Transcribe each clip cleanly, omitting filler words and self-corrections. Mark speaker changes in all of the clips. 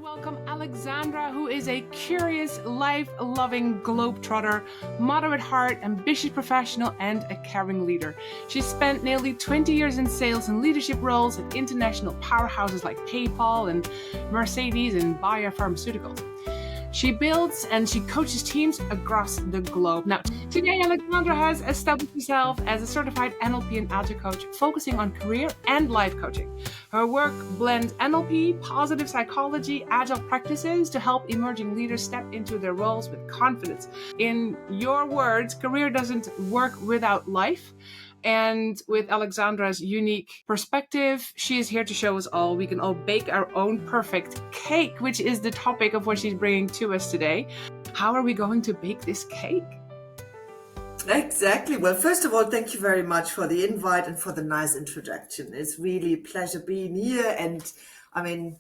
Speaker 1: welcome Alexandra, who is a curious, life-loving globetrotter, moderate heart, ambitious professional, and a caring leader. She's spent nearly 20 years in sales and leadership roles at international powerhouses like PayPal and Mercedes and Bayer Pharmaceuticals. She builds and she coaches teams across the globe. Now, today Alexandra has established herself as a certified NLP and Agile coach, focusing on career and life coaching. Her work blends NLP, positive psychology, Agile practices to help emerging leaders step into their roles with confidence. In your words, career doesn't work without life. And with Alexandra's unique perspective, she is here to show us all we can all bake our own perfect cake, which is the topic of what she's bringing to us today. How are we going to bake this cake?
Speaker 2: Exactly. Well, first of all, thank you very much for the invite and for the nice introduction. It's really a pleasure being here. And I mean,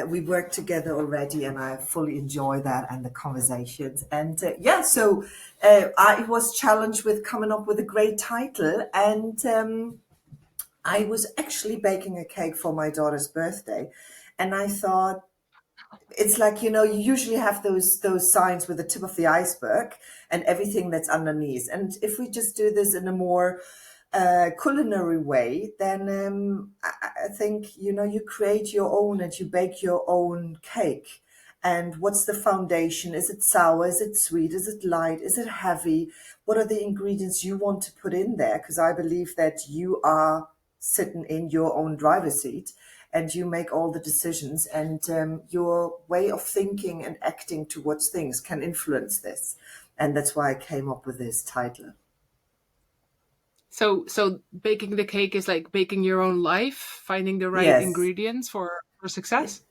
Speaker 2: we worked together already and I fully enjoy that and the conversations. And so I was challenged with coming up with a great title. And I was actually baking a cake for my daughter's birthday. And I thought, it's like, you usually have those signs with the tip of the iceberg and everything that's underneath. And if we just do this in a more culinary way, then I think, you create your own and you bake your own cake. And what's the foundation? Is it sour? Is it sweet? Is it light? Is it heavy? What are the ingredients you want to put in there? Because I believe that you are sitting in your own driver's seat and you make all the decisions, and your way of thinking and acting towards things can influence this. And that's why I came up with this title.
Speaker 1: So baking the cake is like baking your own life, finding the right ingredients for success?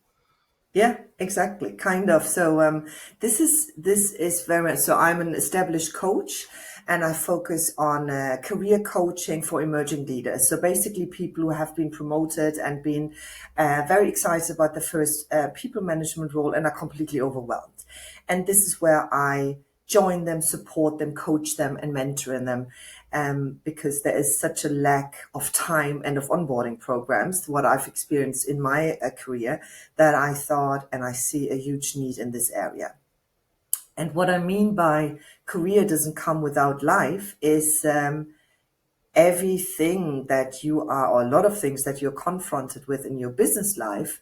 Speaker 2: Yeah, exactly. Kind of. So this is very much, so I'm an established coach and I focus on career coaching for emerging leaders. So basically people who have been promoted and been very excited about the first people management role and are completely overwhelmed. And this is where I join them, support them, coach them and mentor them. Because there is such a lack of time and of onboarding programs, what I've experienced in my career, that I thought and I see a huge need in this area. And what I mean by career doesn't come without life is everything that you are, or a lot of things that you're confronted with in your business life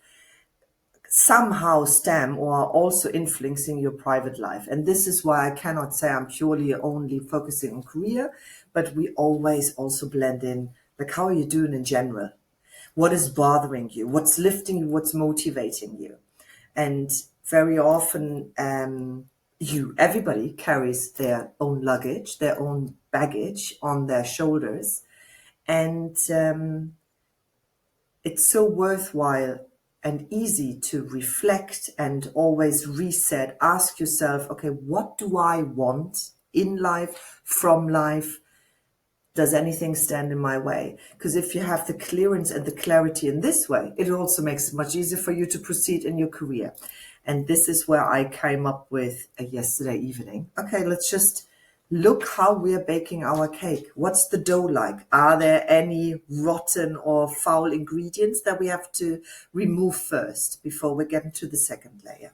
Speaker 2: somehow stem or are also influencing your private life. And this is why I cannot say I'm purely only focusing on career, but we always also blend in, like, how are you doing in general? What is bothering you? What's lifting you? What's motivating you? And very often, everybody carries their own luggage, their own baggage on their shoulders. And it's so worthwhile and easy to reflect and always reset, ask yourself, okay, what do I want in life, from life? Does anything stand in my way? Because if you have the clearance and the clarity in this way, it also makes it much easier for you to proceed in your career. And this is where I came up with yesterday evening. Okay, let's just look how we're baking our cake. What's the dough like? Are there any rotten or foul ingredients that we have to remove first before we get into the second layer?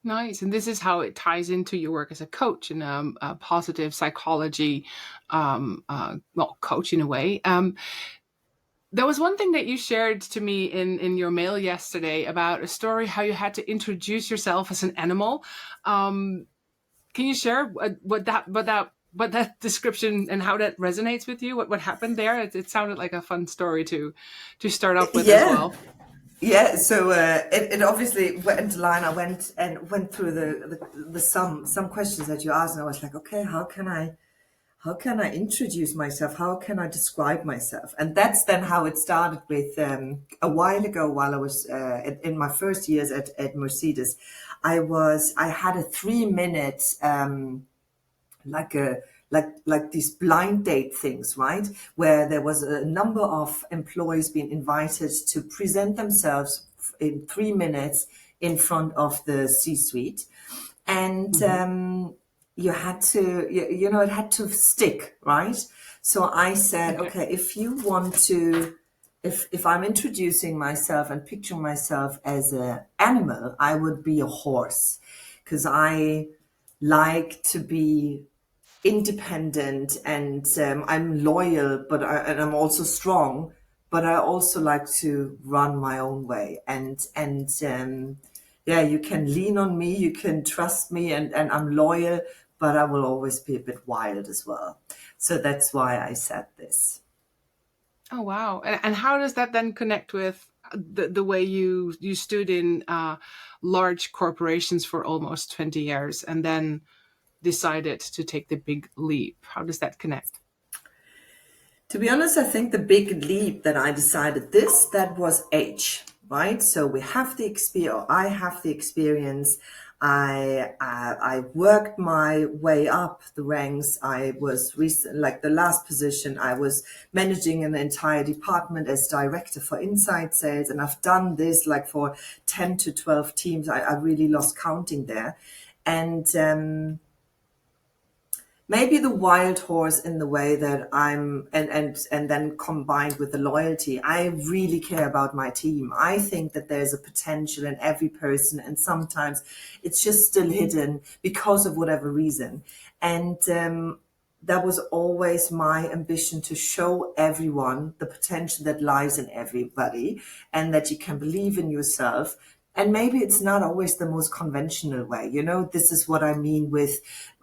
Speaker 1: Nice. And this is how it ties into your work as a coach and positive psychology, coach in a way. There was one thing that you shared to me in your mail yesterday about a story, how you had to introduce yourself as an animal. Can you share what that description and how that resonates with you? What happened there? It sounded like a fun story to start off with as well.
Speaker 2: Yeah, so it obviously went to line. I went through the some questions that you asked, and I was like, okay, how can I introduce myself? How can I describe myself? And that's then how it started with a while ago, while I was in my first years at Mercedes. I had a 3-minute like these blind date things, right? Where there was a number of employees being invited to present themselves in 3 minutes in front of the C-suite. And you had to, it had to stick, right? So I said, okay, if you want to if I'm introducing myself and picturing myself as an animal, I would be a horse, because I like to be independent, and I'm loyal, and I'm also strong, but I also like to run my own way. And yeah, you can lean on me, you can trust me, and I'm loyal, but I will always be a bit wild as well. So that's why I said this.
Speaker 1: Oh, wow. And how does that then connect with the way you stood in large corporations for almost 20 years and then decided to take the big leap? How does that connect?
Speaker 2: To be honest, I think the big leap that I decided that was age, right? So we have the experience, or I have the experience. I worked my way up the ranks. I was like the last position, I was managing an entire department as director for inside sales. And I've done this like for 10 to 12 teams. I really lost counting there. And, maybe the wild horse in the way that and then combined with the loyalty, I really care about my team. I think that there's a potential in every person, and sometimes it's just still hidden because of whatever reason. And that was always my ambition, to show everyone the potential that lies in everybody, and that you can believe in yourself. And maybe it's not always the most conventional way. This is what I mean with,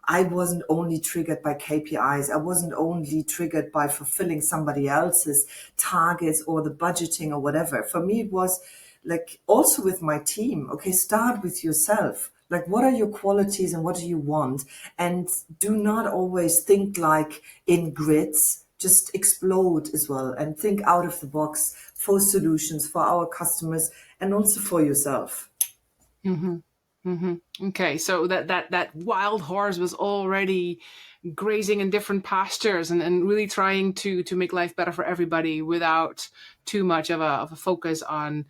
Speaker 2: I wasn't only triggered by KPIs. I wasn't only triggered by fulfilling somebody else's targets or the budgeting or whatever. For me, it was like also with my team. Okay, start with yourself. Like, what are your qualities and what do you want? And do not always think like in grids. Just explode as well and think out of the box for solutions for our customers and also for yourself.
Speaker 1: Mm-hmm. Mm-hmm. Okay, so that wild horse was already grazing in different pastures and really trying to make life better for everybody without too much of a focus on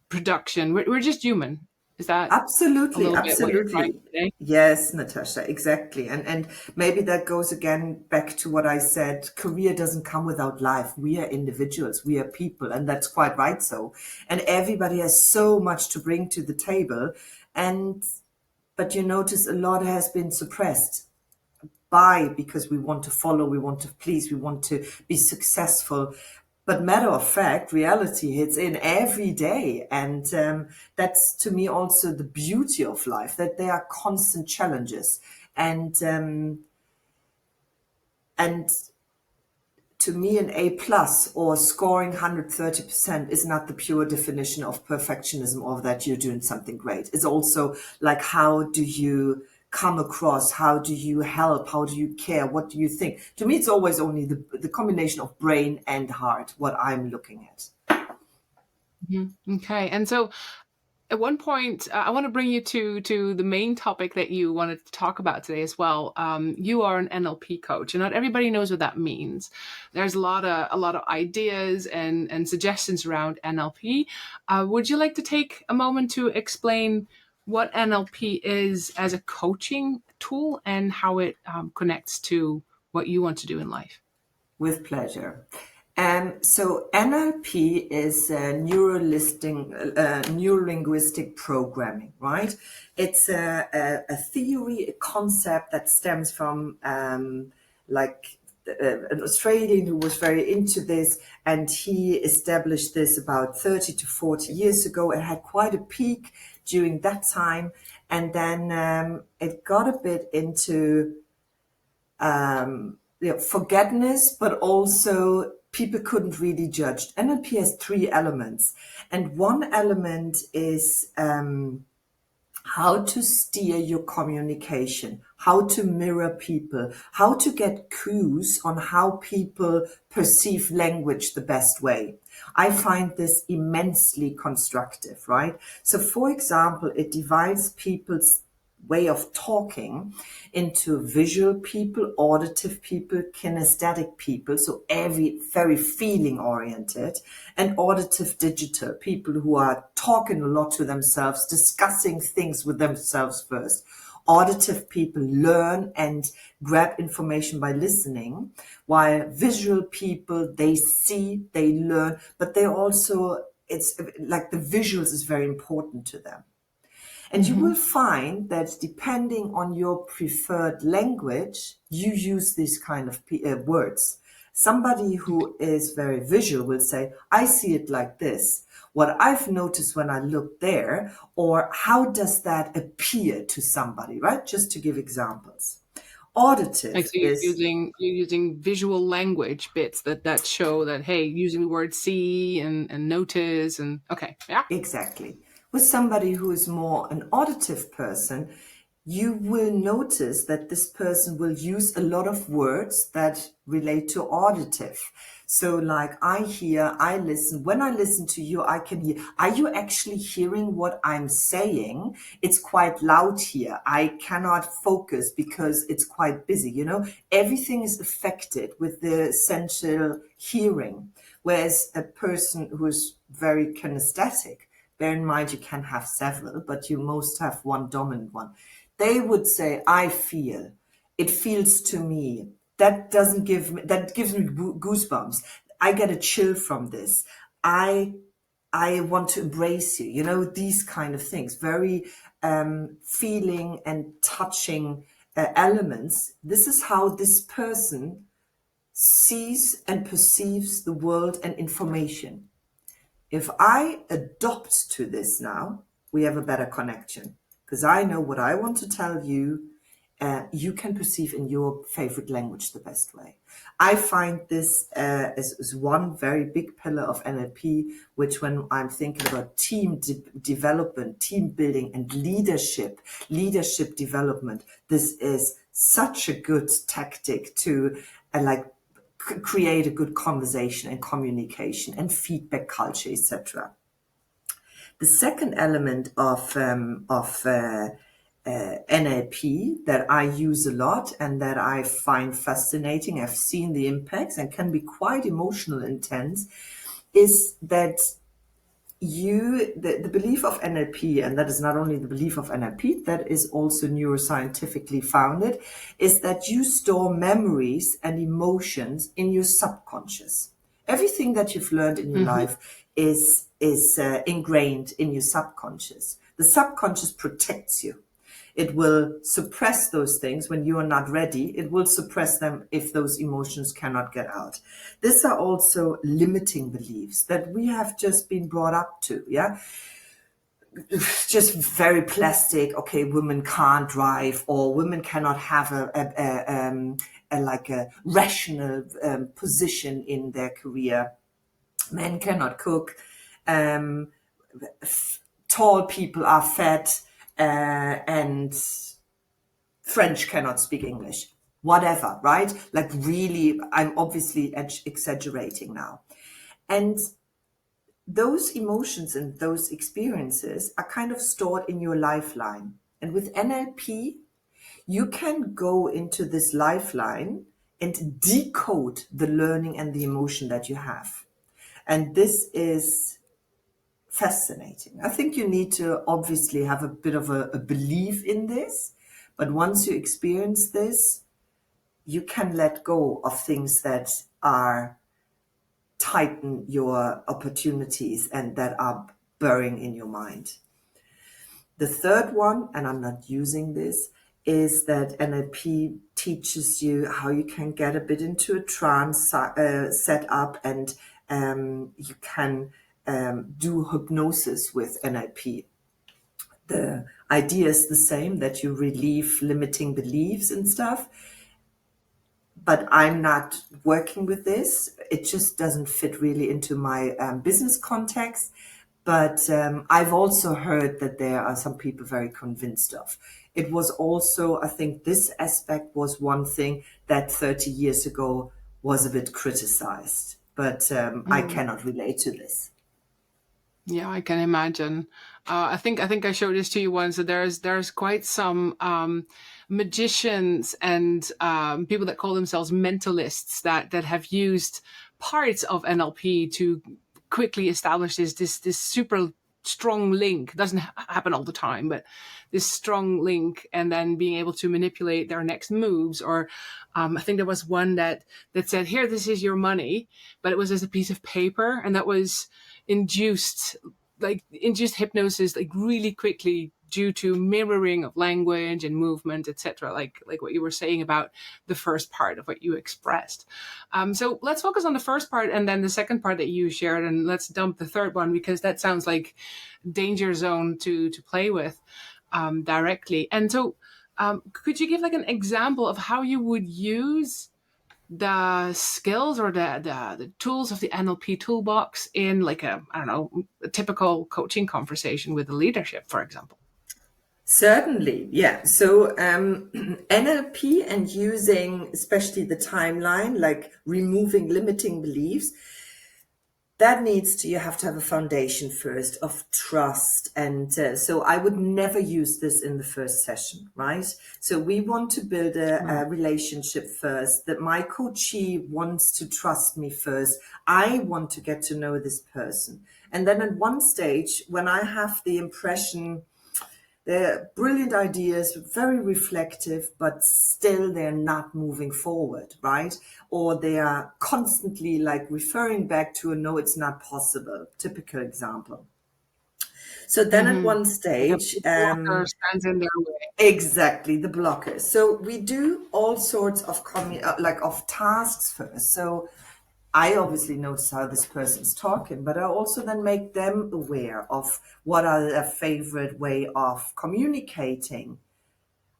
Speaker 1: production. We're just human. Is that a
Speaker 2: Absolutely,
Speaker 1: little bit what you're trying
Speaker 2: absolutely.
Speaker 1: to say?
Speaker 2: Yes, Natasha, exactly. And maybe that goes again back to what I said. Career doesn't come without life. We are individuals, we are people, and that's quite right so. And everybody has so much to bring to the table. And but you notice a lot has been suppressed because we want to follow, we want to please, we want to be successful. But matter of fact, reality hits in every day. And that's to me also the beauty of life, that there are constant challenges. And to me, an A plus or scoring 130% is not the pure definition of perfectionism or that you're doing something great. It's also like, how do you come across? How do you help? How do you care? What do you think? To me, it's always only the combination of brain and heart, what I'm looking at.
Speaker 1: Mm-hmm. Okay, and so at one point, I want to bring you to the main topic that you wanted to talk about today as well. You are an NLP coach, and not everybody knows what that means. There's a lot of ideas and suggestions around NLP. Would you like to take a moment to explain what NLP is as a coaching tool and how it connects to what you want to do in life?
Speaker 2: With pleasure. So NLP is neuro-linguistic programming, right? It's a theory, a concept that stems from like an Australian who was very into this, and he established this about 30 to 40 years ago. It had quite a peak during that time, and then it got a bit into forgetfulness, but also people couldn't really judge. NLP has three elements, and one element is how to steer your communication, how to mirror people, how to get cues on how people perceive language the best way. I find this immensely constructive, right? So, for example, it divides people's way of talking into visual people, auditive people, kinesthetic people, so every very feeling oriented, and auditive digital people who are talking a lot to themselves, discussing things with themselves first. Auditive people learn and grab information by listening, while visual people, they see, they learn, but they also, it's like the visuals is very important to them. And you will find that depending on your preferred language, you use these kind of words. Somebody who is very visual will say, I see it like this. What I've noticed when I look there, or how does that appear to somebody, right? Just to give examples. Auditive
Speaker 1: Like, so
Speaker 2: is
Speaker 1: you're using visual language bits that show that, hey, using the word see and notice and okay, yeah.
Speaker 2: exactly. With somebody who is more an auditive person, you will notice that this person will use a lot of words that relate to auditive. So like I hear, I listen. When I listen to you, I can hear. Are you actually hearing what I'm saying? It's quite loud here. I cannot focus because it's quite busy. You know, everything is affected with the sensual hearing. Whereas a person who is very kinesthetic, bear in mind you can have several, but you most have one dominant one. They would say, I feel, it feels to me. That doesn't give me, that gives me goosebumps. I get a chill from this. I want to embrace you. You know, these kind of things, very feeling and touching elements. This is how this person sees and perceives the world and information. If I adopt to this now, we have a better connection because I know what I want to tell you. You can perceive in your favorite language the best way. I find this as one very big pillar of NLP, which when I'm thinking about team development, team building, and leadership development, this is such a good tactic to create a good conversation and communication and feedback culture, etc. The second element of NLP that I use a lot and that I find fascinating, I've seen the impacts and can be quite emotional intense, is that the belief of NLP, and that is not only the belief of NLP, that is also neuroscientifically founded, is that you store memories and emotions in your subconscious. Everything that you've learned in your life is ingrained in your subconscious. The subconscious protects you. It will suppress those things when you are not ready. It will suppress them if those emotions cannot get out. These are also limiting beliefs that we have just been brought up to, yeah? Just very plastic. Okay, women can't drive, or women cannot have a rational position in their career. Men cannot cook. Tall people are fat, and French cannot speak English. Whatever, right? Like really, I'm obviously exaggerating now. And those emotions and those experiences are kind of stored in your lifeline. And with NLP, you can go into this lifeline and decode the learning and the emotion that you have. And this is fascinating. I think you need to obviously have a bit of a belief in this, but once you experience this, you can let go of things that are tighten your opportunities and that are burring in your mind. The third one, and I'm not using this, is that NLP teaches you how you can get a bit into a trance set up, and you can do hypnosis with NLP. The idea is the same, that you relieve limiting beliefs and stuff. But I'm not working with this. It just doesn't fit really into my business context. But I've also heard that there are some people very convinced of. It was also, I think this aspect was one thing that 30 years ago was a bit criticized. But I cannot relate to this.
Speaker 1: Yeah, I can imagine. I think I showed this to you once. That there's quite some magicians and people that call themselves mentalists that have used parts of NLP to quickly establish this super strong link. It doesn't happen all the time, but this strong link, and then being able to manipulate their next moves. Or I think there was one that said, here, this is your money, but it was as a piece of paper, and that was induced hypnosis like really quickly due to mirroring of language and movement, etc. Like what you were saying about the first part of what you expressed. So let's focus on the first part, and then the second part that you shared, and let's dump the third one, because that sounds like danger zone to play with directly. And so could you give like an example of how you would use the skills or the tools of the NLP toolbox in like a typical coaching conversation with the leadership, for example?
Speaker 2: Certainly, yeah. So NLP and using especially the timeline, like removing limiting beliefs, that you have to have a foundation first of trust. And so I would never use this in the first session, right? So we want to build a relationship first, that my coachee wants to trust me first. I want to get to know this person. And then at one stage, when I have the impression they're brilliant ideas, very reflective, but still they're not moving forward, right? Or they are constantly like referring back to a no, it's not possible. Typical example. So then at one stage,
Speaker 1: Blocker stands in their way.
Speaker 2: exactly, the blockers. So we do all sorts of of tasks first. So I obviously notice how this person's talking, but I also then make them aware of what are their favorite way of communicating.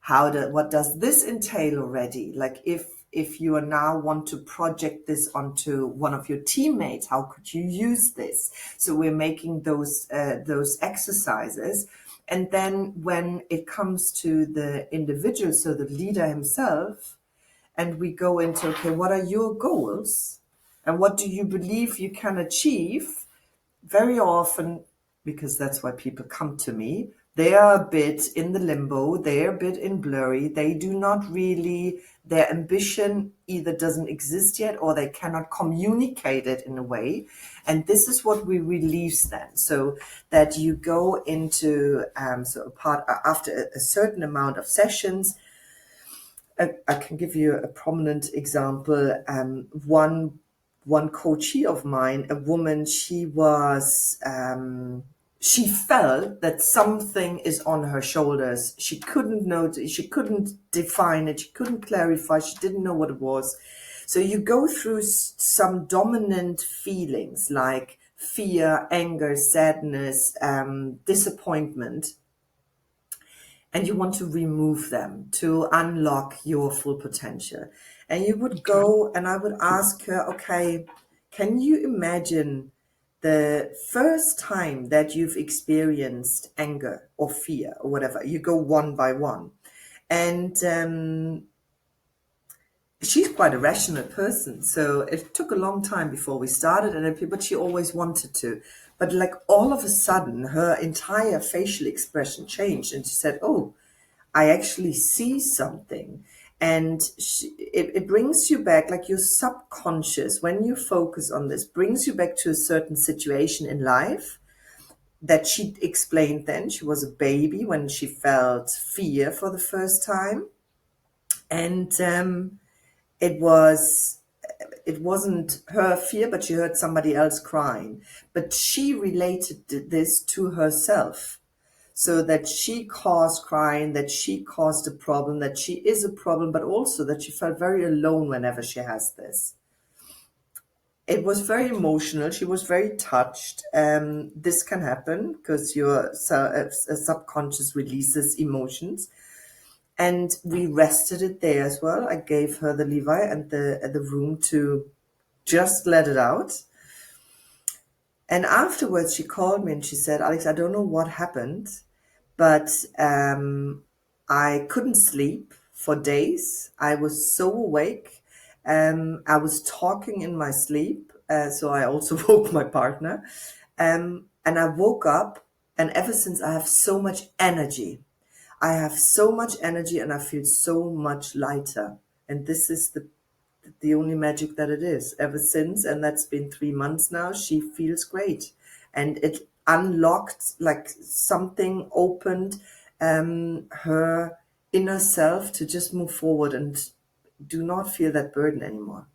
Speaker 2: What does this entail already? Like if you are now want to project this onto one of your teammates, how could you use this? So we're making those exercises. And then when it comes to the individual, so the leader himself, and we go into, okay, what are your goals? And what do you believe you can achieve? Very often, because that's why people come to me, they are a bit in the limbo, they're a bit in blurry, they do not really, their ambition either doesn't exist yet or they cannot communicate it in a way. And this is what we release then, so that you go into, after a certain amount of sessions. I can give you a prominent example. One coachee of mine, a woman, she felt that something is on her shoulders. She couldn't notice, she couldn't define it, she couldn't clarify, she didn't know what it was. So you go through some dominant feelings like fear, anger, sadness, disappointment, and you want to remove them to unlock your full potential. And you would go, and I would ask her, okay, can you imagine the first time that you've experienced anger or fear or whatever? You go one by one. And she's quite a rational person, so it took a long time before we started, but she always wanted to. But like all of a sudden, her entire facial expression changed, and she said, "Oh, I actually see something." And it brings you back, like your subconscious, when you focus on this, brings you back to a certain situation in life that she explained then. She was a baby when she felt fear for the first time. And it wasn't her fear, but she heard somebody else crying. But she related this to herself. So that she caused crying, that she caused a problem, that she is a problem, but also that she felt very alone whenever she has this. It was very emotional. She was very touched. This can happen because your subconscious releases emotions. And we rested it there as well. I gave her the Levi and the room to just let it out. And afterwards, she called me and she said, "Alex, I don't know what happened, but I couldn't sleep for days. I was so awake. I was talking in my sleep, so I also woke my partner. And I woke up, and ever since I have so much energy. I have so much energy and I feel so much lighter. And this is the only magic that it is ever since. And that's been 3 months now. She feels great. And unlocked, like something opened her inner self to just move forward and do not feel that burden anymore.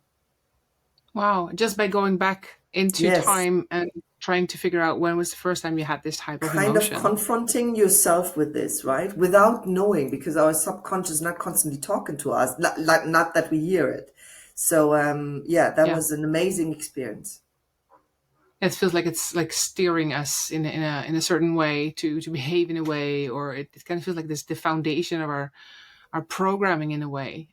Speaker 1: Wow. Just by going back into
Speaker 2: Yes,
Speaker 1: time and trying to figure out when was the first time you had this type of
Speaker 2: kind of
Speaker 1: emotion.
Speaker 2: confronting yourself with this, right? Without knowing, because our subconscious is not constantly talking to us, like not that we hear it. So yeah, that
Speaker 1: Yeah.
Speaker 2: was an amazing experience.
Speaker 1: It feels like it's like steering us in a certain way to behave in a way, or it kind of feels like this the foundation of our programming in a way.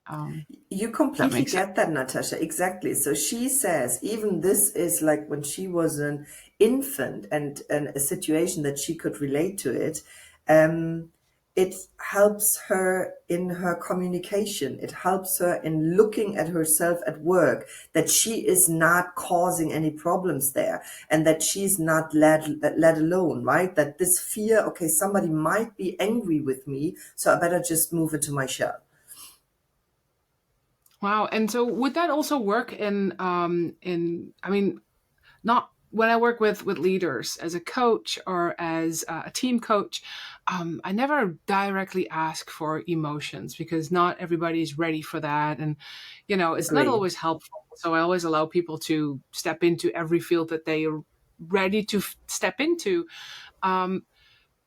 Speaker 2: You
Speaker 1: That
Speaker 2: completely
Speaker 1: makes sense.
Speaker 2: get that, Natasha. Exactly. So she says, even this is like when she was an infant and a situation that she could relate to it. Um, it helps her in her communication. It helps her in looking at herself at work, that she is not causing any problems there and that she's not let alone, right? That this fear, okay, somebody might be angry with me, so I better just move into my shell.
Speaker 1: Wow. And so would that also work in I mean, not when I work with leaders as a coach or as a team coach, I never directly ask for emotions because not everybody is ready for that, and it's not
Speaker 2: Agree.
Speaker 1: always helpful. So I always allow people to step into every field that they are ready to step into. Um,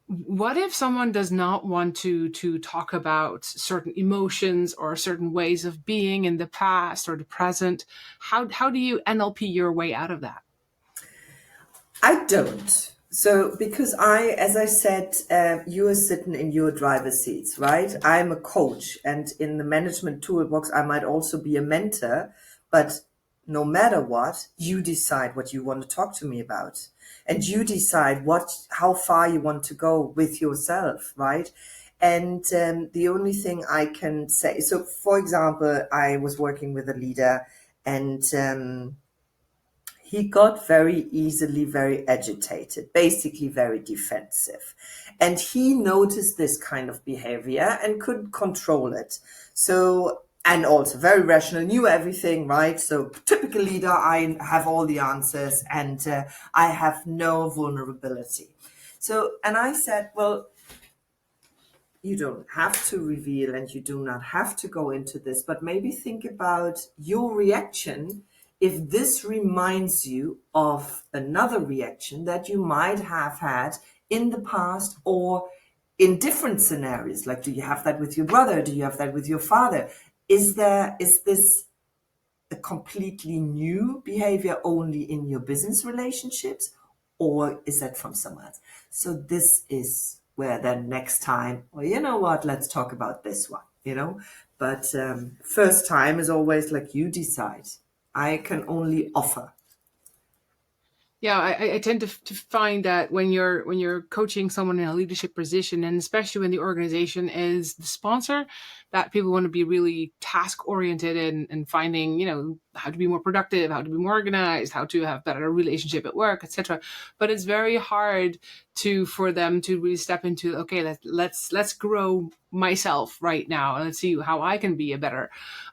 Speaker 1: what if someone does not want to talk about certain emotions or certain ways of being in the past or the present? How do you NLP your way out of that?
Speaker 2: I don't. So, because as I said, you are sitting in your driver's seats, right? I'm a coach, and in the management toolbox, I might also be a mentor, but no matter what, you decide what you want to talk to me about. And you decide how far you want to go with yourself, right? And the only thing I can say, so for example, I was working with a leader and he got very easily very agitated, basically very defensive. And he noticed this kind of behavior and couldn't control it. So, and also very rational, knew everything, right? So, typical leader, I have all the answers and I have no vulnerability. So, and I said, well, you don't have to reveal and you do not have to go into this, but maybe think about your reaction if this reminds you of another reaction that you might have had in the past or in different scenarios. Like, do you have that with your brother? Do you have that with your father? Is this a completely new behavior only in your business relationships, or is that from somewhere else? So this is where then next time, well, you know what, let's talk about this one. But first time is always like you decide. I can only offer.
Speaker 1: Yeah, I tend to find that when you're coaching someone in a leadership position, and especially when the organization is the sponsor, that people want to be really task oriented and finding how to be more productive, how to be more organized, how to have better relationship at work, etc. But it's very hard for them to really step into, okay, let's grow myself right now and let's see how I can be a better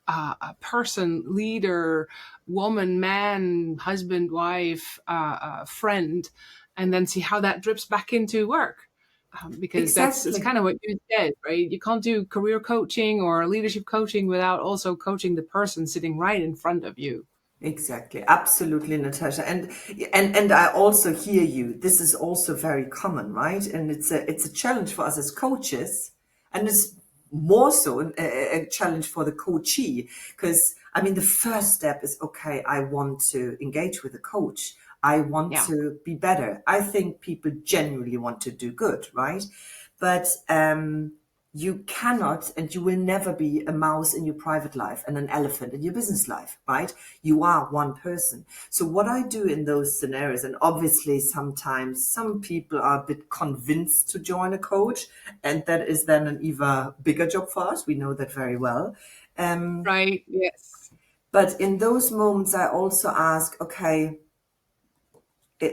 Speaker 1: a person, leader, woman, man, husband, wife, friend, and then see how that drips back into work. Because it's
Speaker 2: Exactly.
Speaker 1: kind of what you said, right? You can't do career coaching or leadership coaching without also coaching the person sitting right in front of you.
Speaker 2: Exactly, absolutely, Natasha. And I also hear you. This is also very common, right? And it's a challenge for us as coaches, and it's more so a challenge for the coachee. Because I mean, the first step is, okay, I want to engage with a coach. I want
Speaker 1: Yeah.
Speaker 2: to be better. I think people genuinely want to do good, right? But you cannot and you will never be a mouse in your private life and an elephant in your business life, right? You are one person. So what I do in those scenarios, and obviously sometimes some people are a bit convinced to join a coach, and that is then an even bigger job for us. We know that very well.
Speaker 1: Right. Yes.
Speaker 2: But in those moments, I also ask, okay,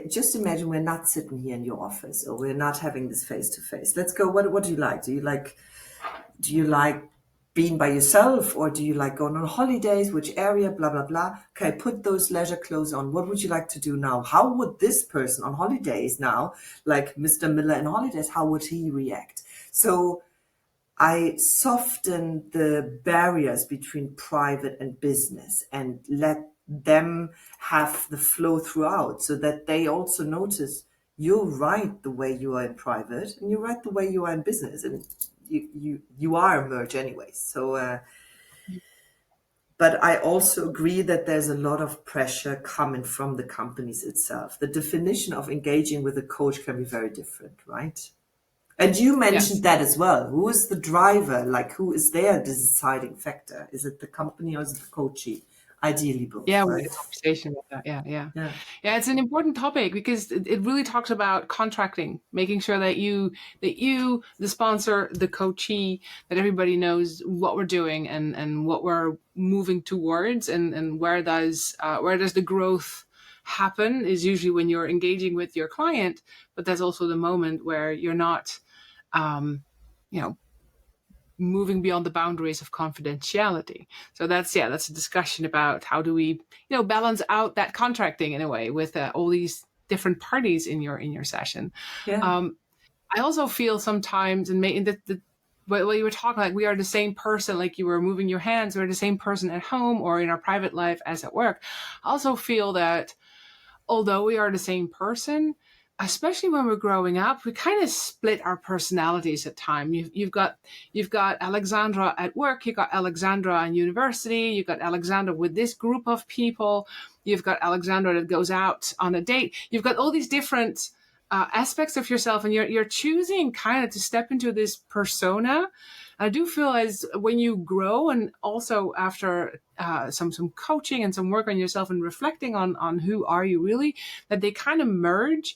Speaker 2: just imagine we're not sitting here in your office or we're not having this face to face. Let's go. What do you like? Do you like being by yourself, or do you like going on holidays? Which area? Blah, blah, blah. Okay, put those leisure clothes on. What would you like to do now? How would this person on holidays now, like Mr. Miller in holidays, how would he react? So I soften the barriers between private and business and let them have the flow throughout, so that they also notice you're right the way you are in private and you're right the way you are in business, and you are a merge anyway. So but I also agree that there's a lot of pressure coming from the companies itself. The definition of engaging with a coach can be very different, right? And you mentioned
Speaker 1: Yes.
Speaker 2: that as well. Who is the driver? Like, who is there, the deciding factor? Is it the company or is it the coachee? Ideally, both,
Speaker 1: Yeah, we
Speaker 2: right?
Speaker 1: had a conversation with that. Yeah.
Speaker 2: Yeah.
Speaker 1: Yeah, it's an important topic because it really talks about contracting, making sure that you, the sponsor, the coachee, that everybody knows what we're doing and what we're moving towards, and where does the growth happen is usually when you're engaging with your client, but there's also the moment where you're not, you know, moving beyond the boundaries of confidentiality. So that's a discussion about how do we balance out that contracting in a way with all these different parties in your session.
Speaker 2: Yeah.
Speaker 1: um, I also feel sometimes, and in the while you were talking, like we are the same person, like you were moving your hands, we're the same person at home or in our private life as at work. I also feel that although we are the same person, especially when we're growing up, we kind of split our personalities at time. You've got Alexandra at work, you've got Alexandra in university, you've got Alexandra with this group of people, you've got Alexandra that goes out on a date. You've got all these different aspects of yourself, and you're choosing kind of to step into this persona. I do feel as when you grow, and also after some coaching and some work on yourself and reflecting on who are you really, that they kind of merge.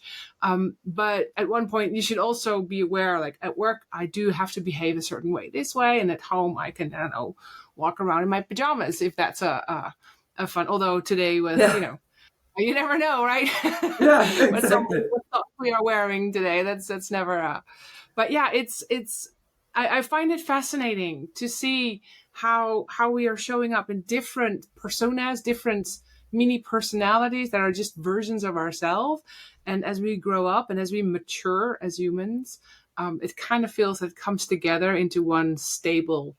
Speaker 1: But at one point, you should also be aware, like at work, I do have to behave a certain way this way, and at home, I can, I don't know, walk around in my pajamas if that's a fun. Although today with
Speaker 2: Yeah.
Speaker 1: you never know, right?
Speaker 2: Yeah,
Speaker 1: What some
Speaker 2: exactly.
Speaker 1: what socks we are wearing today. That's never. But yeah, it's. I find it fascinating to see how we are showing up in different personas, different mini personalities that are just versions of ourselves. And as we grow up and as we mature as humans, it kind of feels that it comes together into one stable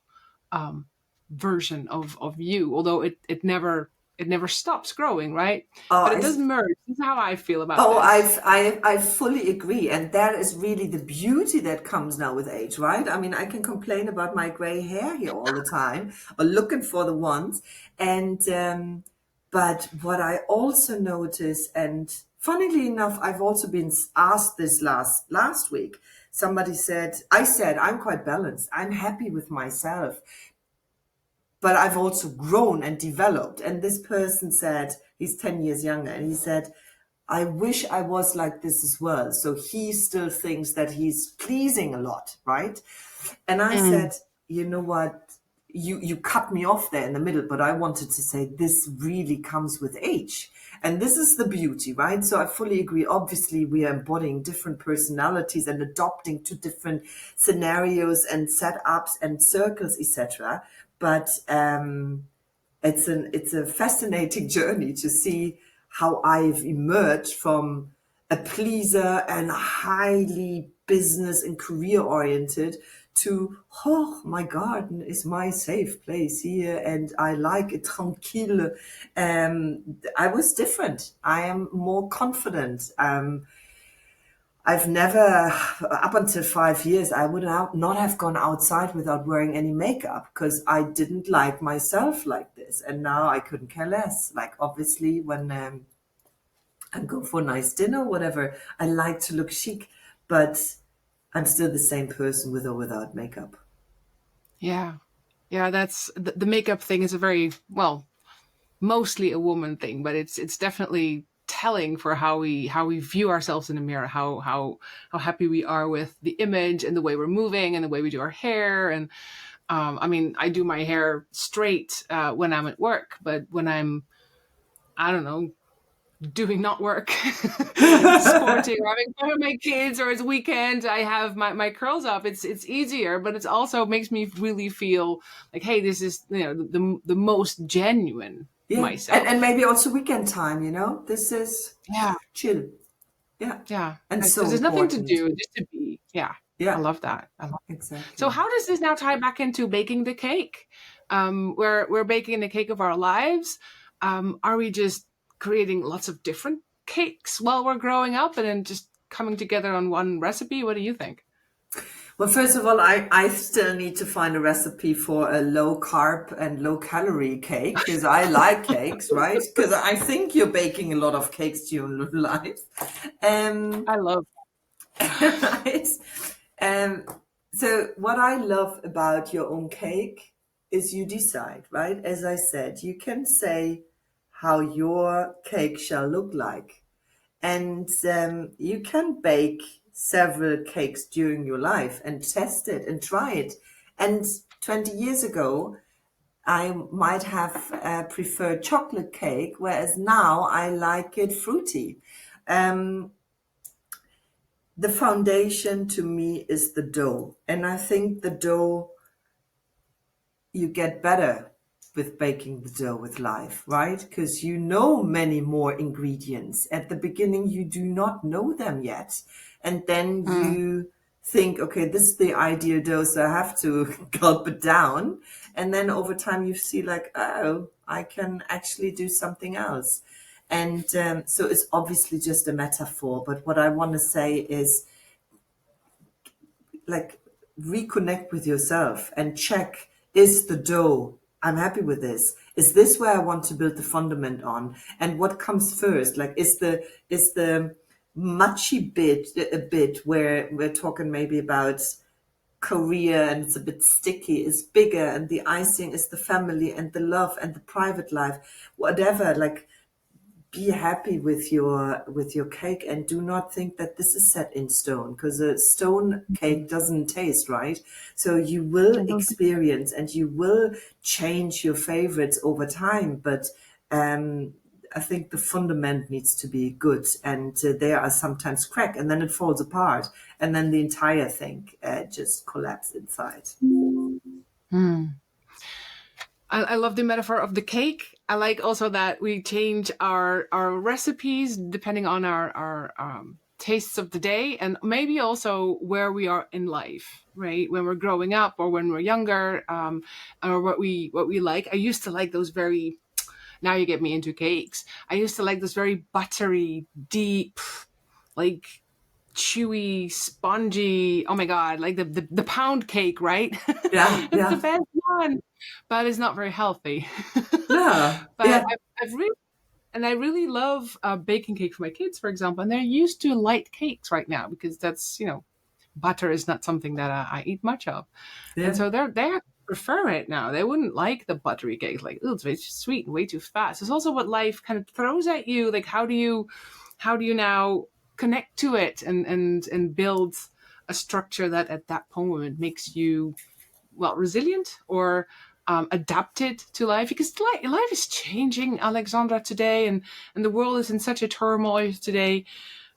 Speaker 1: um, version of you. Although it never stops growing, right?
Speaker 2: Oh,
Speaker 1: But it does merge. This is how I feel about
Speaker 2: oh,
Speaker 1: this.
Speaker 2: I fully agree, and that is really the beauty that comes now with age, right? I mean, I can complain about my gray hair here all the time, or looking for the ones, and but what I also notice, and funnily enough, I've also been asked this last week. Somebody said, I said, I'm quite balanced. I'm happy with myself, but I've also grown and developed. And this person said, he's 10 years younger, and he said, I wish I was like this as well. So he still thinks that he's pleasing a lot, right? And I
Speaker 1: Mm.
Speaker 2: said, you know what? You cut me off there in the middle, but I wanted to say this really comes with age. And this is the beauty, right? So I fully agree. Obviously, we are embodying different personalities and adopting to different scenarios and setups and circles, etc. But it's a fascinating journey to see how I've emerged from a pleaser and highly business and career oriented to, oh, my garden is my safe place here and I like it tranquille. I was different. I am more confident. I've never, up until 5 years, I would not have gone outside without wearing any makeup because I didn't like myself like this. And now I couldn't care less. Like, obviously, when I go for a nice dinner, whatever, I like to look chic, but I'm still the same person with or without makeup.
Speaker 1: Yeah. Yeah, that's the makeup thing is a very, well, mostly a woman thing, but it's definitely telling for how we view ourselves in the mirror, how happy we are with the image and the way we're moving and the way we do our hair. And I mean, I do my hair straight when I'm at work, but when I'm, I don't know, doing not work, sporting, or having fun with my kids, or it's weekend, I have my curls up. It's easier, but it's also makes me really feel like, hey, this is, the most genuine
Speaker 2: Yeah.
Speaker 1: myself.
Speaker 2: And maybe also weekend time, this is
Speaker 1: Yeah,
Speaker 2: chill. Yeah.
Speaker 1: yeah.
Speaker 2: And so
Speaker 1: There's nothing to
Speaker 2: important.
Speaker 1: do, just to be. Yeah, I
Speaker 2: Yeah,
Speaker 1: love that. I love. So
Speaker 2: exactly.
Speaker 1: how does this now tie back into baking the cake? We're baking the cake of our lives. Are we just creating lots of different cakes while we're growing up and then just coming together on one recipe? What do you think?
Speaker 2: Well, first of all, I still need to find a recipe for a low carb and low calorie cake because I like cakes, right? Because I think you're baking a lot of cakes during your life. Um,
Speaker 1: I love.
Speaker 2: right? Um, so what I love about your own cake is you decide, right? As I said, you can say how your cake shall look like. And you can bake several cakes during your life and test it and try it. And 20 years ago, I might have preferred chocolate cake, whereas now I like it fruity. Um, the foundation to me is the dough. And I think the dough, you get better with baking the dough with life, right? Because you know many more ingredients. At the beginning, you do not know them yet. And then
Speaker 1: Mm.
Speaker 2: you think, okay, this is the ideal dough, so I have to gulp it down. And then over time, you see, like, oh, I can actually do something else. And so it's obviously just a metaphor. But what I want to say is, like, reconnect with yourself and check, is the dough, I'm happy with this, is this where I want to build the fundament on, and what comes first? Like, is the mushy bit a bit where we're talking maybe about career and it's a bit sticky, is bigger, and the icing is the family and the love and the private life, whatever. Like, be happy with your cake and do not think that this is set in stone, because a stone cake doesn't taste right. So you will
Speaker 1: I don't think.
Speaker 2: experience and you will change your favorites over time, but I think the fundament needs to be good, and there are sometimes crack and then it falls apart and then the entire thing just collapses inside.
Speaker 1: Hmm. I love the metaphor of the cake. I like also that we change our recipes depending on our tastes of the day, and maybe also where we are in life, right? When we're growing up or when we're younger, or what we like. I used to like those very. Now you get me into cakes. I used to like those very buttery, deep, like chewy, spongy. Oh my god, like the pound cake, right?
Speaker 2: Yeah,
Speaker 1: It's the
Speaker 2: yeah,
Speaker 1: best one, but it's not very healthy.
Speaker 2: yeah,
Speaker 1: But
Speaker 2: yeah,
Speaker 1: I really love baking cake for my kids, for example, and they're used to light cakes right now because that's butter is not something that I eat much of, and
Speaker 2: yeah.
Speaker 1: so they prefer it now. They wouldn't like the buttery cake, like, oh, it's way too sweet and way too fast. It's also what life kind of throws at you. Like, how do you now connect to it and build a structure that at that moment makes you resilient or adapted to life, because life is changing, Alexandra, today, and the world is in such a turmoil today.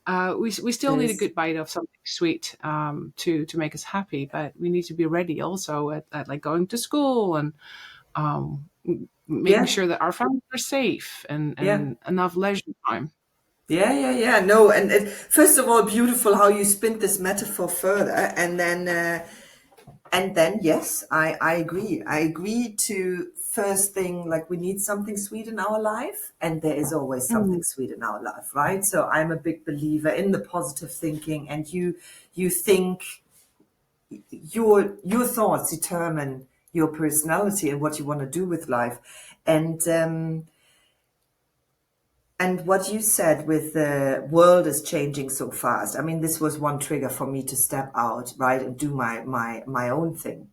Speaker 1: We
Speaker 2: It
Speaker 1: still need a
Speaker 2: is.
Speaker 1: good bite of something sweet to make us happy, but we need to be ready also at like going to school and making
Speaker 2: Yeah,
Speaker 1: sure that our families are safe
Speaker 2: yeah.
Speaker 1: and enough leisure time.
Speaker 2: Yeah, yeah, yeah. No, and first of all, beautiful how you spin this metaphor further, and then yes, I agree. I agree to first thing, like, we need something sweet in our life, and there is always
Speaker 1: Mm.
Speaker 2: something sweet in our life, right? So I'm a big believer in the positive thinking, and you think your thoughts determine your personality and what you want to do with life, and what you said with the world is changing so fast. I mean, this was one trigger for me to step out, right, and do my own thing.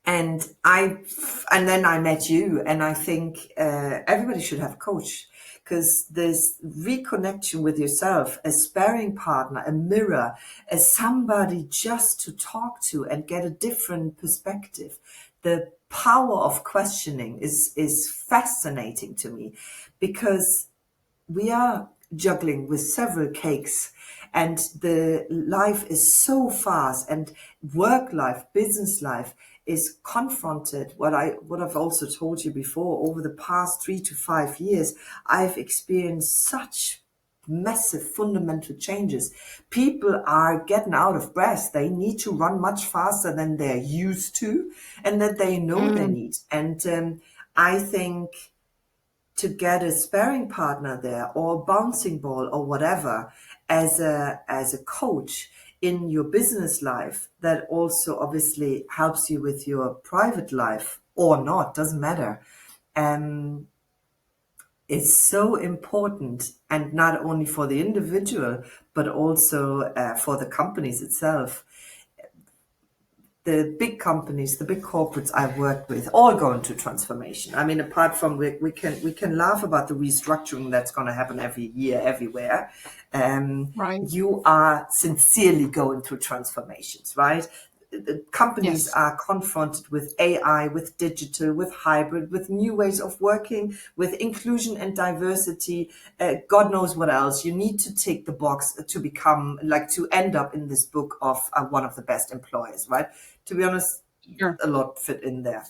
Speaker 2: And and then I met you, and I think everybody should have a coach, because there's reconnection with yourself, a sparring partner, a mirror, as somebody just to talk to and get a different perspective. The power of questioning is fascinating to me, because we are juggling with several cakes, and the life is so fast, and work life, business life is confronted. What I've also told you before, over the past 3 to 5 years, I've experienced such massive fundamental changes. People are getting out of breath. They need to run much faster than they're used to, and that they know they need. And I think to get a sparring partner there, or bouncing ball, or whatever, as a coach in your business life, that also obviously helps you with your private life, or not, doesn't matter, is so important, and not only for the individual, but also for the companies itself. The big companies, the big corporates I've worked with, all go into transformation. I mean, apart from we can laugh about the restructuring that's going to happen every year, everywhere.
Speaker 1: Right.
Speaker 2: You are sincerely going through transformations, right? The companies
Speaker 1: Yes.
Speaker 2: are confronted with AI, with digital, with hybrid, with new ways of working, with inclusion and diversity. God knows what else. You need to tick the box to become, like, to end up in this book of one of the best employers, right? To be honest,
Speaker 1: Sure.
Speaker 2: a lot fit in there.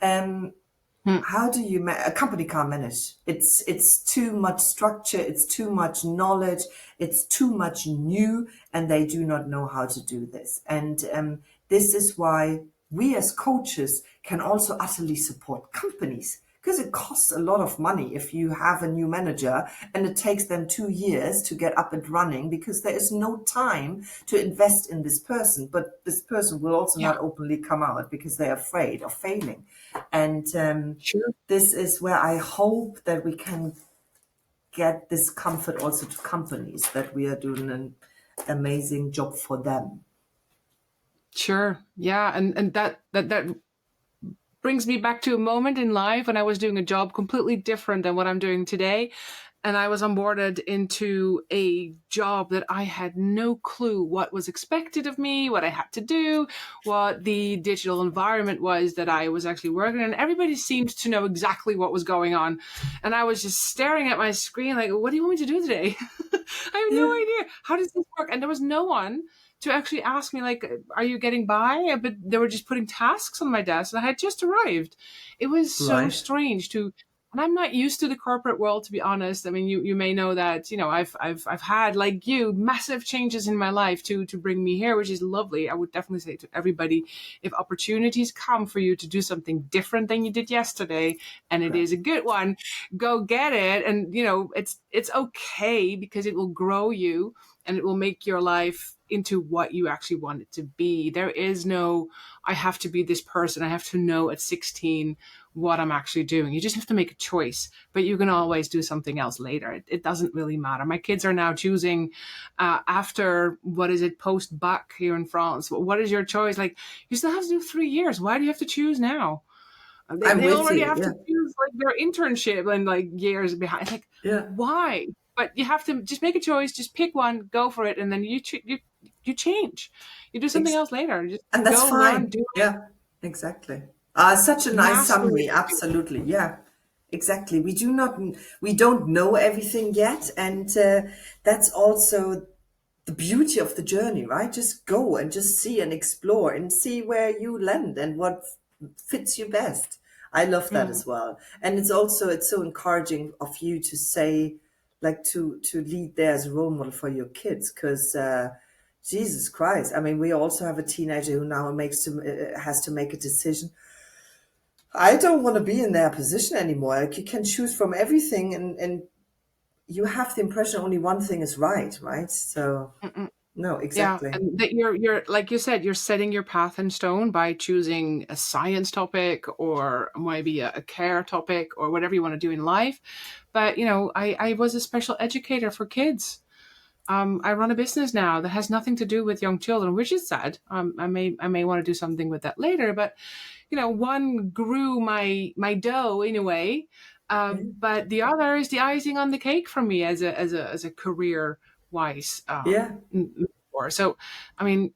Speaker 1: Hmm.
Speaker 2: How do you a company can't manage? It's too much structure, it's too much knowledge, it's too much new, and they do not know how to do this. And this is why we as coaches can also utterly support companies, because it costs a lot of money if you have a new manager and it takes them 2 years to get up and running, because there is no time to invest in this person. But this person will also
Speaker 1: Yeah.
Speaker 2: not openly come out because they're afraid of failing. And
Speaker 1: Sure.
Speaker 2: this is where I hope that we can get this comfort also to companies, that we are doing an amazing job for them.
Speaker 1: Sure. Yeah. And that brings me back to a moment in life when I was doing a job completely different than what I'm doing today. And I was onboarded into a job that I had no clue what was expected of me, what I had to do, what the digital environment was that I was actually working in. Everybody seemed to know exactly what was going on. And I was just staring at my screen like, what do you want me to do today? I have no
Speaker 2: Yeah,
Speaker 1: idea. How does this work? And there was no one to actually ask me, like, are you getting by? But they were just putting tasks on my desk and I had just arrived. It was so
Speaker 2: right.
Speaker 1: strange to, and I'm not used to the corporate world, to be honest. I mean, you may know that, I've had, like you, massive changes in my life to bring me here, which is lovely. I would definitely say to everybody, if opportunities come for you to do something different than you did yesterday, and it
Speaker 2: Correct.
Speaker 1: is a good one, go get it. And it's okay, because it will grow you and it will make your life into what you actually want it to be. There is no, I have to be this person. I have to know at 16 what I'm actually doing. You just have to make a choice, but you can always do something else later. It doesn't really matter. My kids are now choosing after, what is it, post bac here in France. What is your choice? Like, you still have to do 3 years. Why do you have to choose now? They,
Speaker 2: I'm
Speaker 1: they
Speaker 2: with
Speaker 1: already
Speaker 2: you.
Speaker 1: have
Speaker 2: Yeah,
Speaker 1: to choose like their internship and like years behind. Like,
Speaker 2: yeah,
Speaker 1: why? But you have to just make a choice, just pick one, go for it, and then you change. You do something
Speaker 2: Ex-
Speaker 1: else later. Just
Speaker 2: and that's
Speaker 1: go learn,
Speaker 2: fine.
Speaker 1: do it,
Speaker 2: Yeah, exactly. Such a nice
Speaker 1: master
Speaker 2: summary.
Speaker 1: it.
Speaker 2: Absolutely. Yeah, exactly. We don't know everything yet, and that's also the beauty of the journey, right? Just go and just see and explore and see where you land and what fits you best. I love that
Speaker 1: Mm.
Speaker 2: as well. And it's so encouraging of you to say, like, to lead there as a role model for your kids, because Jesus Christ, I mean, we also have a teenager who now has to make a decision. I don't want to be in their position anymore. Like, you can choose from everything, and you have the impression only one thing is right, right? So
Speaker 1: Mm-mm.
Speaker 2: no,
Speaker 1: Yeah,
Speaker 2: exactly.
Speaker 1: and that you're like you said, you're setting your path in stone by choosing a science topic or maybe a care topic or whatever you want to do in life. But I was a special educator for kids. I run a business now that has nothing to do with young children, which is sad. I may want to do something with that later, but one grew my dough in a way, but the other is the icing on the cake for me as a career wise.
Speaker 2: Yeah,
Speaker 1: Mentor. So, I mean,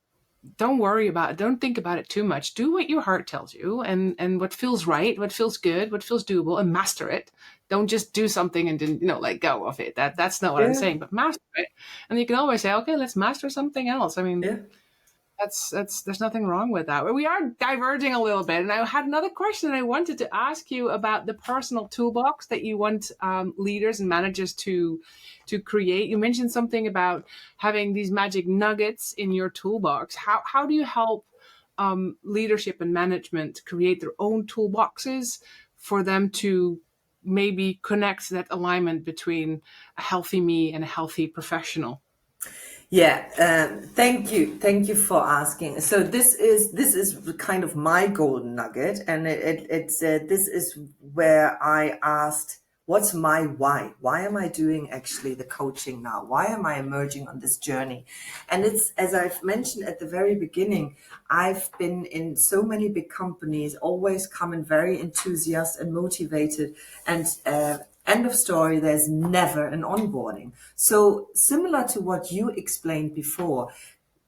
Speaker 1: don't worry about it. Don't think about it too much. Do what your heart tells you, and what feels right, what feels good, what feels doable, and master it. Don't just do something and then let go of it. That's not what I'm
Speaker 2: Yeah,
Speaker 1: saying. But master it, and you can always say, okay, let's master something else. I mean,
Speaker 2: yeah.
Speaker 1: that's there's nothing wrong with that. We are diverging a little bit, and I had another question I wanted to ask you about the personal toolbox that you want leaders and managers to create. You mentioned something about having these magic nuggets in your toolbox. How do you help leadership and management create their own toolboxes for them to maybe connect that alignment between a healthy me and a healthy professional?
Speaker 2: Yeah, thank you for asking. So this is kind of my golden nugget, and it's this is where I asked, what's my why? Why am I doing actually the coaching now? Why am I emerging on this journey? And it's, as I've mentioned at the very beginning, I've been in so many big companies, always coming very enthusiastic and motivated, and end of story, there's never an onboarding. So similar to what you explained before,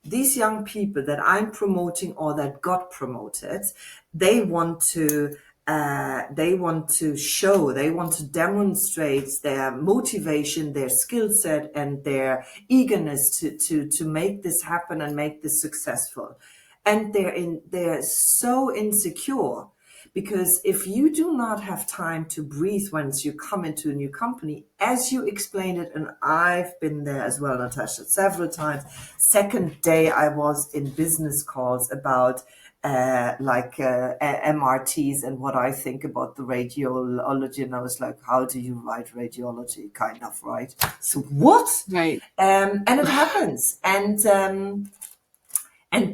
Speaker 2: these young people that I'm promoting or that got promoted, they want to show, they want to demonstrate their motivation, their skill set, and their eagerness to make this happen and make this successful. And they're so insecure, because if you do not have time to breathe once you come into a new company, as you explained it, and I've been there as well, Natasha, several times. Second day I was in business calls about MRTs and what I think about the radiology. And I was like, how do you write radiology? Kind of, right? So what?
Speaker 1: Right.
Speaker 2: And it happens. And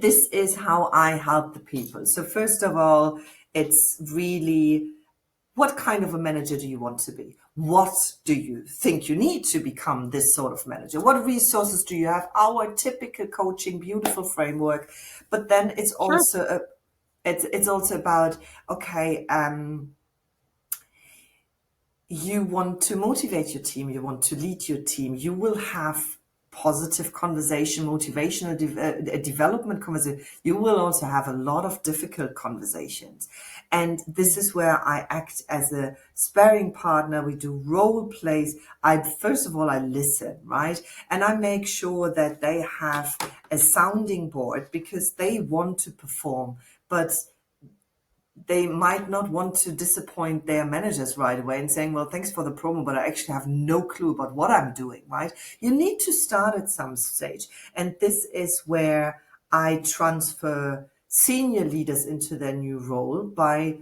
Speaker 2: this is how I help the people. So first of all, it's really, what kind of a manager do you want to be? What do you think you need to become this sort of manager? What resources do you have? Our typical coaching, beautiful framework. But then it's
Speaker 1: Sure.
Speaker 2: also it's also about, okay, you want to motivate your team, you want to lead your team, you will have positive conversation, motivational development conversation. You will also have a lot of difficult conversations. And this is where I act as a sparring partner. We do role plays. First of all, I listen, right? And I make sure that they have a sounding board, because they want to perform, but they might not want to disappoint their managers right away and saying, well, thanks for the promo, but I actually have no clue about what I'm doing, right? You need to start at some stage. And this is where I transfer senior leaders into their new role by,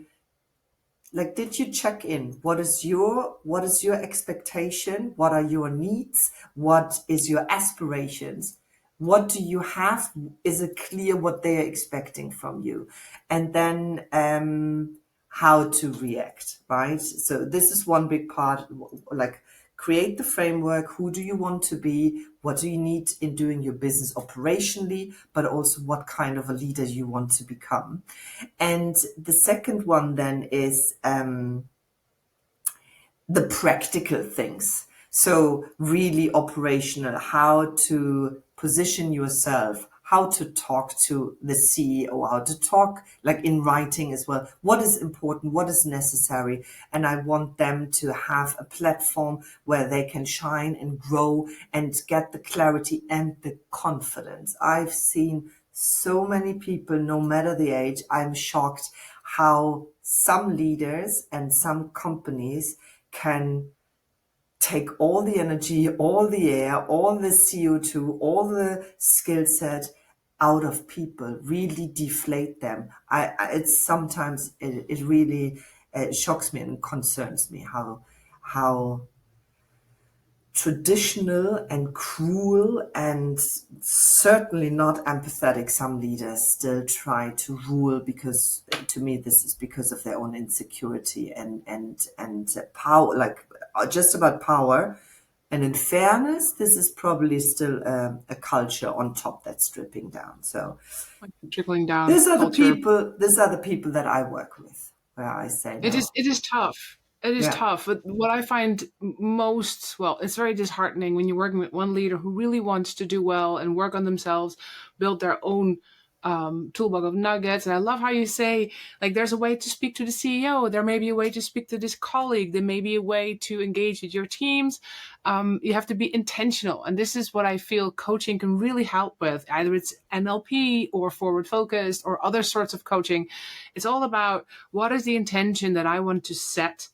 Speaker 2: like, did you check in? What is your expectation? What are your needs? What is your aspirations? What do you have? Is it clear what they are expecting from you? And then how to react, right? So this is one big part, like, create the framework. Who do you want to be? What do you need in doing your business operationally, but also what kind of a leader you want to become? And the second one then is the practical things. So really operational, how to position yourself, how to talk to the CEO, how to talk like in writing as well. What is important? What is necessary? And I want them to have a platform where they can shine and grow and get the clarity and the confidence. I've seen so many people, no matter the age. I'm shocked how some leaders and some companies can take all the energy, all the air, all the CO2, all the skill set out of people, really deflate them. It's sometimes it really shocks me and concerns me how traditional and cruel and certainly not empathetic some leaders still try to rule, because to me this is because of their own insecurity and power, like just about power. And in fairness, this is probably still a culture on top that's stripping down. So
Speaker 1: Trickling down culture.
Speaker 2: these are the people that I work with, where I say no.
Speaker 1: It is tough. It is
Speaker 2: Yeah.
Speaker 1: tough. But what I find most, well, it's very disheartening when you're working with one leader who really wants to do well and work on themselves, build their own toolbox of nuggets. And I love how you say, like, there's a way to speak to the CEO. There may be a way to speak to this colleague. There may be a way to engage with your teams. You have to be intentional. And this is what I feel coaching can really help with. Either it's NLP or forward focused or other sorts of coaching. It's all about what is the intention that I want to set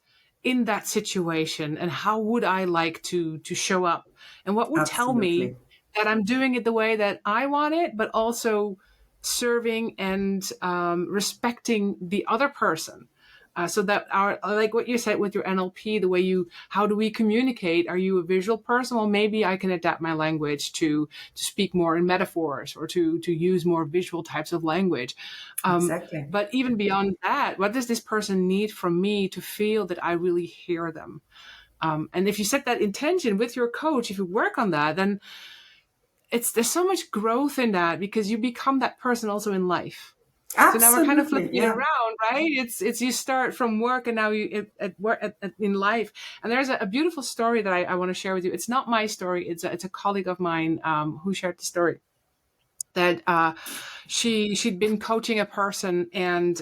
Speaker 1: in that situation, and how would I like to show up, and what would tell me
Speaker 2: Absolutely.
Speaker 1: that I'm doing it the way that I want it, but also serving and respecting the other person. So that like what you said with your NLP, the way how do we communicate? Are you a visual person? Well, maybe I can adapt my language to speak more in metaphors, or to use more visual types of language.
Speaker 2: Exactly.
Speaker 1: But even beyond that, what does this person need from me to feel that I really hear them? And if you set that intention with your coach, if you work on that, then there's so much growth in that, because you become that person also in life. So now we're kind of
Speaker 2: Absolutely.
Speaker 1: flipping it
Speaker 2: Yeah.
Speaker 1: around, right? It's you start from work, and now you at work in life. And there's a beautiful story that I want to share with you. It's not my story. It's a colleague of mine who shared the story that she'd been coaching a person, and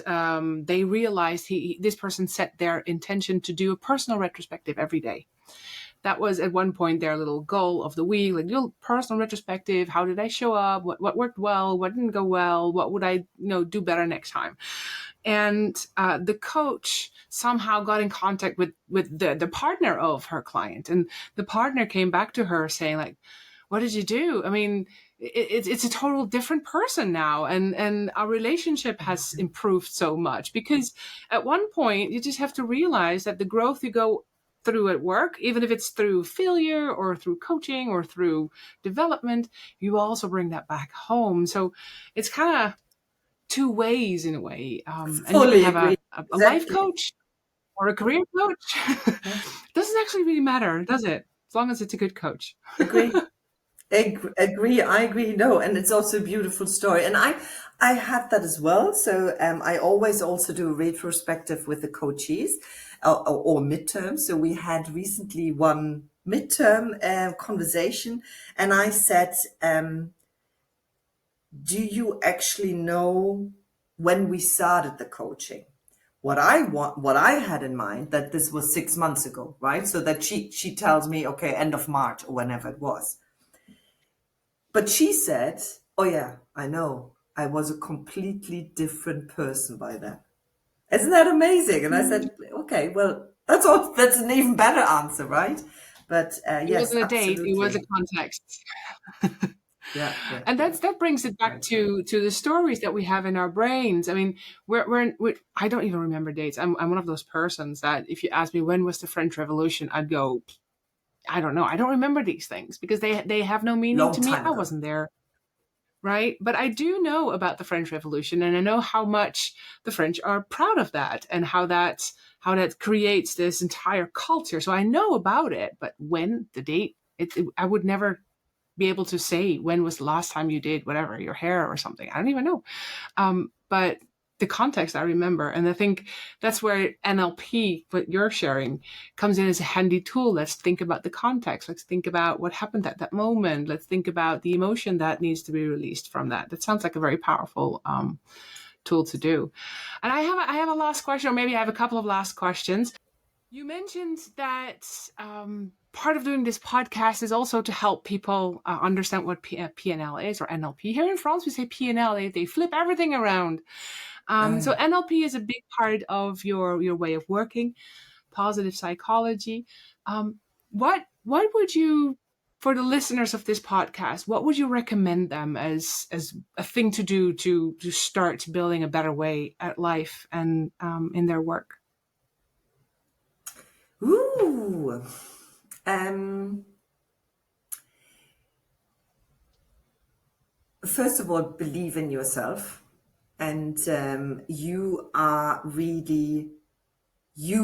Speaker 1: they realized this person set their intention to do a personal retrospective every day. That was at one point their little goal of the week, like little personal retrospective. How did I show up? What worked well? What didn't go well? What would I do better next time? And the coach somehow got in contact with the partner of her client, and the partner came back to her saying, like, what did you do? I mean, it's a total different person now, and our relationship has improved so much, because at one point you just have to realize that the growth you go through at work, even if it's through failure or through coaching or through development, you also bring that back home. So it's kind of two ways in a way. And you can
Speaker 2: Fully
Speaker 1: have
Speaker 2: agree.
Speaker 1: a life
Speaker 2: Exactly.
Speaker 1: coach or a career coach.
Speaker 2: Yeah.
Speaker 1: Doesn't actually really matter, does it? As long as it's a good coach.
Speaker 2: Agree. Agree. I agree. No, and it's also a beautiful story. And I had that as well. So I always also do a retrospective with the coaches or midterm. So we had recently one midterm conversation, and I said, do you actually know when we started the coaching? What I had in mind, that this was 6 months ago, right? So that she tells me, okay, end of March or whenever it was. But she said, oh yeah, I know. I was a completely different person by then. Isn't that amazing? And I said, okay, well, that's an even better answer, right? But
Speaker 1: It
Speaker 2: yes,
Speaker 1: wasn't a date, it was a
Speaker 2: absolutely.
Speaker 1: context.
Speaker 2: Yeah, yeah,
Speaker 1: And
Speaker 2: yeah.
Speaker 1: that brings it back to the stories that we have in our brains. I mean, we're I don't even remember dates. I'm one of those persons that if you ask me when was the French Revolution, I'd go, I don't know. I don't remember these things, because they have no meaning
Speaker 2: Long
Speaker 1: to me.
Speaker 2: time
Speaker 1: I
Speaker 2: ago.
Speaker 1: wasn't there, right? But I do know about the French Revolution, and I know how much the French are proud of that, and how that creates this entire culture. So I know about it, but when the date, I would never be able to say when was the last time you did whatever, your hair or something. I don't even know. But the context I remember. And I think that's where NLP, what you're sharing, comes in as a handy tool. Let's think about the context. Let's think about what happened at that moment. Let's think about the emotion that needs to be released from that. That sounds like a very powerful tool to do. And I have a last question, or maybe I have a couple of last questions. You mentioned that part of doing this podcast is also to help people understand what PNL is, or NLP. Here in France, we say PNL. They flip everything around.
Speaker 2: Oh
Speaker 1: So
Speaker 2: yeah.
Speaker 1: NLP is a big part of your way of working, positive psychology. What would you, for the listeners of this podcast, what would you recommend them as a thing to do to start building a better way at life and in their work?
Speaker 2: Ooh. Um, First of all, believe in yourself, and you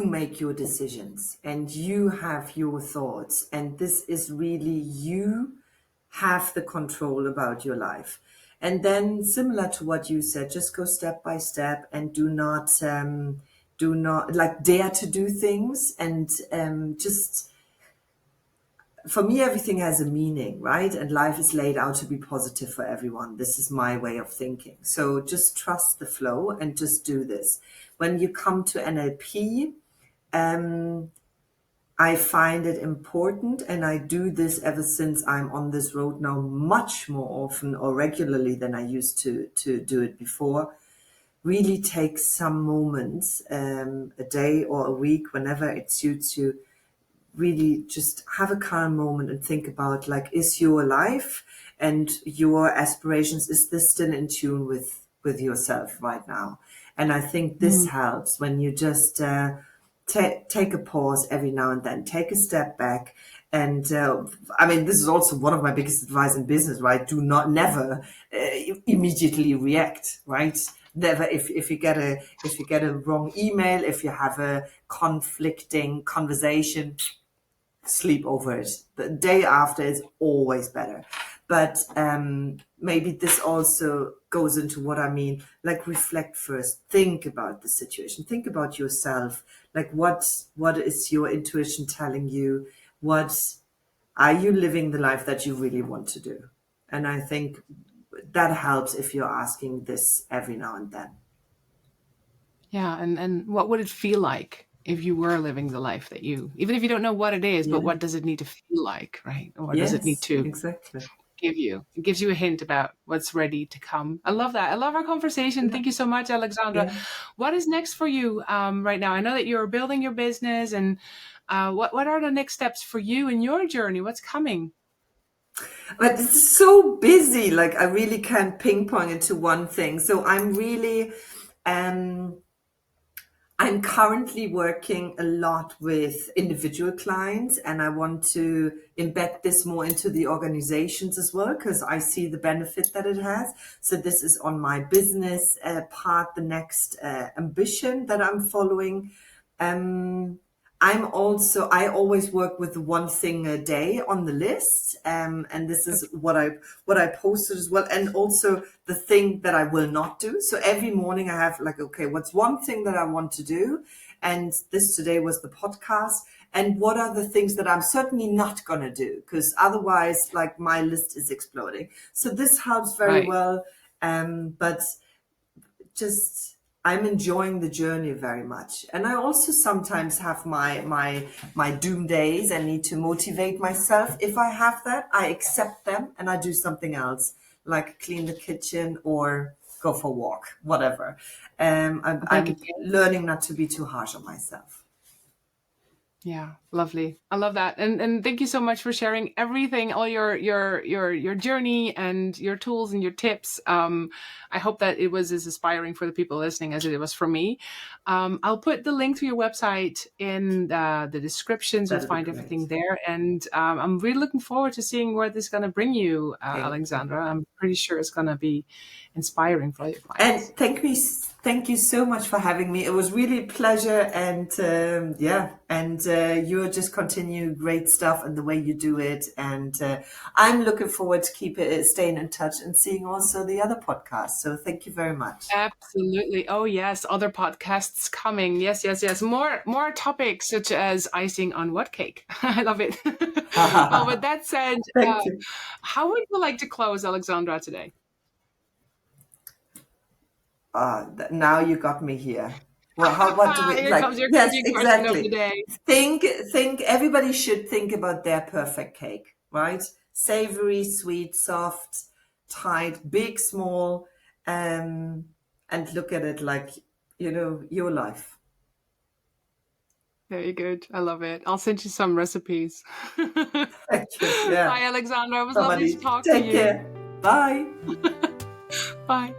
Speaker 2: make your decisions, and you have your thoughts, and this is really, you have the control about your life. And then, similar to what you said, just go step by step, and do not like dare to do things, and just for me, everything has a meaning, right? And life is laid out to be positive for everyone. This is my way of thinking. So just trust the flow and just do this. When you come to NLP, I find it important, and I do this ever since I'm on this road now much more often or regularly than I used to do it before. Really take some moments, a day or a week, whenever it suits you, really just have a calm moment and think about, like, is your life and your aspirations, is this still in tune with yourself right now? And I think this helps when you just take a pause every now and then, take a step back. And I mean, this is also one of my biggest advice in business, right? Do not never immediately react, right? Never. If you get a wrong email, if you have a conflicting conversation, sleep over it. The day after is always better. But maybe this also goes into what I mean, like, reflect first, think about the situation, think about yourself, like what is your intuition telling you? What are you living the life that you really want to do? And I think that helps if you're asking this every now and then.
Speaker 1: Yeah, and what would it feel like if you were living the life that you, even if you don't know what it is, but what does it need to feel like, right? Or what does it need to
Speaker 2: exactly
Speaker 1: give you? It gives you a hint about what's ready to come. I love that. I love our conversation. Thank you so much, Alexandra. What is next for you right now? I know that you're building your business, and what are the next steps for you in your journey? What's coming?
Speaker 2: But it's so busy, like I really can't pinpoint into one thing. So I'm really I'm currently working a lot with individual clients, and I want to embed this more into the organizations as well, because I see the benefit that it has. So this is on my business part, the next ambition that I'm following. I always work with one thing a day on the list. And this is what I posted as well. And also the thing that I will not do. So every morning I have, like, okay, what's one thing that I want to do? And this today was the podcast. And what are the things that I'm certainly not going to do? Because otherwise, like, my list is exploding. So this helps very well. But just, I'm enjoying the journey very much. And I also sometimes have my doom days and need to motivate myself. If I have that, I accept them and I do something else, like clean the kitchen or go for a walk, whatever. I'm learning not to be too harsh on myself.
Speaker 1: Yeah, lovely. I love that. And thank you so much for sharing everything, all your journey and your tools and your tips. I hope that it was as inspiring for the people listening as it was for me. I'll put the link to your website in the descriptions. You'll find everything there. And I'm really looking forward to seeing where this is going to bring you, Alexandra. I'm pretty sure it's going to be inspiring for your clients.
Speaker 2: And thank you so much for having me. It was really a pleasure. And you just continue great stuff and the way you do it. And I'm looking forward to staying in touch and seeing also the other podcasts. So thank you very much.
Speaker 1: Absolutely. Oh yes, other podcasts coming. Yes. More topics such as icing on what cake. I love it. Well, with that said, how would you like to close, Alexandra, today?
Speaker 2: Now you got me here. Well, what do we
Speaker 1: Here
Speaker 2: like?
Speaker 1: comes your
Speaker 2: Yes,
Speaker 1: question of
Speaker 2: exactly.
Speaker 1: the day.
Speaker 2: Think. Everybody should think about their perfect cake, right? Savory, sweet, soft, tight, big, small, and look at it like, your life.
Speaker 1: Very good. I love it. I'll send you some recipes.
Speaker 2: Thank you. Yeah.
Speaker 1: Bye, Alexandra. It was lovely to talk to you.
Speaker 2: Take care. Bye.
Speaker 1: Bye.